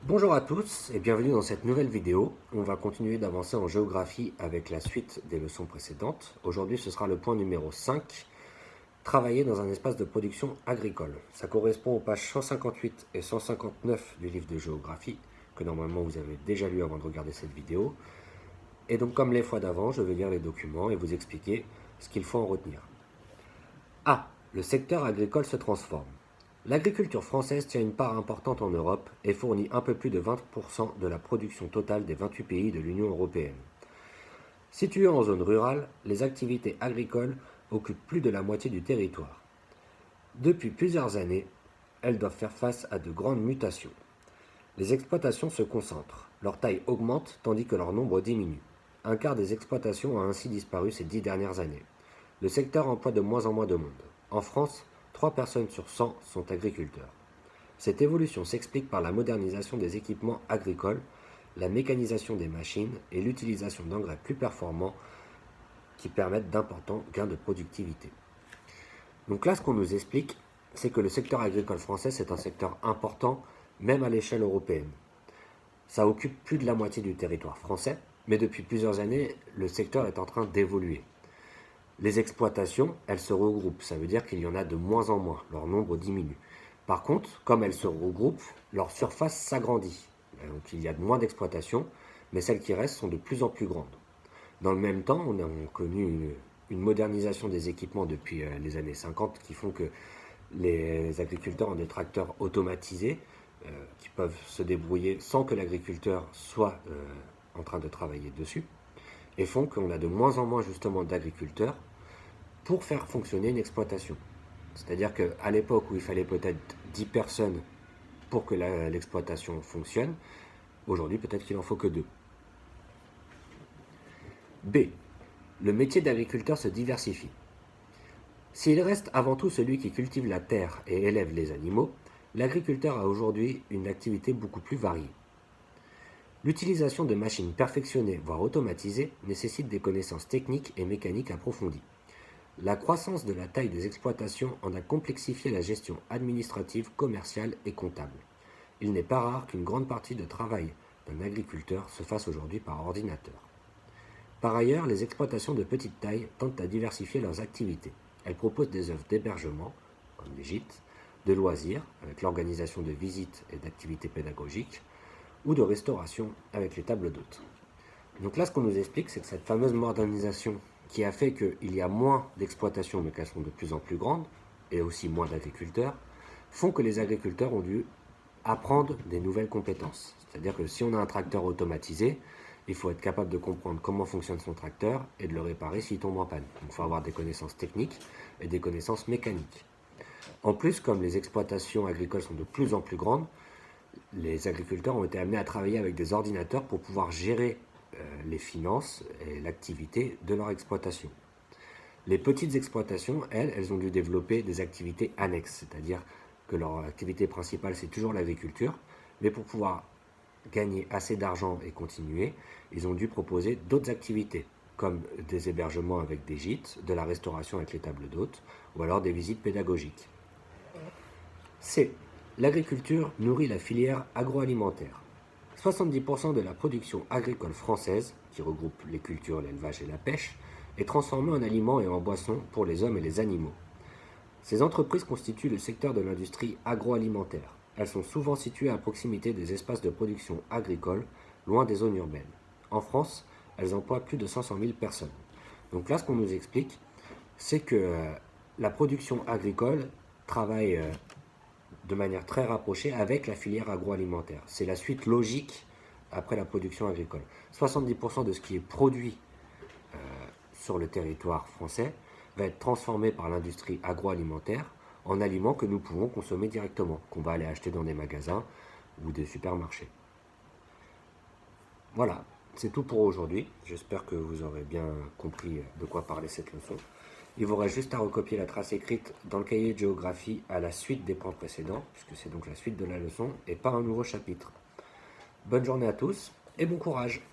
Bonjour à tous et bienvenue dans cette nouvelle vidéo. On va continuer d'avancer en géographie avec la suite des leçons précédentes. Aujourd'hui, ce sera le point numéro 5, travailler dans un espace de production agricole. Ça correspond aux pages 158 et 159 du livre de géographie, que normalement vous avez déjà lu avant de regarder cette vidéo. Et donc, comme les fois d'avant, je vais lire les documents et vous expliquer ce qu'il faut en retenir. A. Le secteur agricole se transforme. L'agriculture française tient une part importante en Europe et fournit un peu plus de 20% de la production totale des 28 pays de l'Union européenne. Situées en zone rurale, les activités agricoles occupent plus de la moitié du territoire. Depuis plusieurs années, elles doivent faire face à de grandes mutations. Les exploitations se concentrent, leur taille augmente tandis que leur nombre diminue. Un quart des exploitations a ainsi disparu ces 10 dernières années. Le secteur emploie de moins en moins de monde. En France, 3 personnes sur 100 sont agriculteurs. Cette évolution s'explique par la modernisation des équipements agricoles, la mécanisation des machines et l'utilisation d'engrais plus performants qui permettent d'importants gains de productivité. Donc là, ce qu'on nous explique, c'est que le secteur agricole français, c'est un secteur important, même à l'échelle européenne. Ça occupe plus de la moitié du territoire français, mais depuis plusieurs années, le secteur est en train d'évoluer. Les exploitations, elles se regroupent, ça veut dire qu'il y en a de moins en moins, leur nombre diminue. Par contre, comme elles se regroupent, leur surface s'agrandit. Donc il y a de moins d'exploitations, mais celles qui restent sont de plus en plus grandes. Dans le même temps, on a connu une modernisation des équipements depuis les années 50 qui font que les agriculteurs ont des tracteurs automatisés qui peuvent se débrouiller sans que l'agriculteur soit en train de travailler dessus et font qu'on a de moins en moins justement d'agriculteurs pour faire fonctionner une exploitation. C'est-à-dire qu'à l'époque où il fallait peut-être 10 personnes pour que l'exploitation fonctionne, aujourd'hui peut-être qu'il n'en faut que 2. B. Le métier d'agriculteur se diversifie. S'il reste avant tout celui qui cultive la terre et élève les animaux, l'agriculteur a aujourd'hui une activité beaucoup plus variée. L'utilisation de machines perfectionnées, voire automatisées, nécessite des connaissances techniques et mécaniques approfondies. La croissance de la taille des exploitations en a complexifié la gestion administrative, commerciale et comptable. Il n'est pas rare qu'une grande partie de travail d'un agriculteur se fasse aujourd'hui par ordinateur. Par ailleurs, les exploitations de petite taille tentent à diversifier leurs activités. Elles proposent des œuvres d'hébergement, comme les gîtes, de loisirs, avec l'organisation de visites et d'activités pédagogiques, ou de restauration avec les tables d'hôtes. Donc là, ce qu'on nous explique, c'est que cette fameuse modernisation qui a fait qu'il y a moins d'exploitations, mais qu'elles sont de plus en plus grandes, et aussi moins d'agriculteurs, font que les agriculteurs ont dû apprendre des nouvelles compétences. C'est-à-dire que si on a un tracteur automatisé, il faut être capable de comprendre comment fonctionne son tracteur et de le réparer s'il tombe en panne. Donc il faut avoir des connaissances techniques et des connaissances mécaniques. En plus, comme les exploitations agricoles sont de plus en plus grandes, les agriculteurs ont été amenés à travailler avec des ordinateurs pour pouvoir gérer les finances et l'activité de leur exploitation. Les petites exploitations, elles ont dû développer des activités annexes, c'est-à-dire que leur activité principale, c'est toujours l'agriculture, mais pour pouvoir gagner assez d'argent et continuer, ils ont dû proposer d'autres activités, comme des hébergements avec des gîtes, de la restauration avec les tables d'hôtes, ou alors des visites pédagogiques. C. L'agriculture nourrit la filière agroalimentaire. 70% de la production agricole française, qui regroupe les cultures, l'élevage et la pêche, est transformée en aliments et en boissons pour les hommes et les animaux. Ces entreprises constituent le secteur de l'industrie agroalimentaire. Elles sont souvent situées à proximité des espaces de production agricole, loin des zones urbaines. En France, elles emploient plus de 500 000 personnes. Donc là, ce qu'on nous explique, c'est que la production agricole travaille de manière très rapprochée avec la filière agroalimentaire. C'est la suite logique après la production agricole. 70% de ce qui est produit sur le territoire français va être transformé par l'industrie agroalimentaire en aliments que nous pouvons consommer directement, qu'on va aller acheter dans des magasins ou des supermarchés. Voilà, c'est tout pour aujourd'hui. J'espère que vous aurez bien compris de quoi parlait cette leçon. Il vous reste juste à recopier la trace écrite dans le cahier de géographie à la suite des points précédents, puisque c'est donc la suite de la leçon et pas un nouveau chapitre. Bonne journée à tous et bon courage!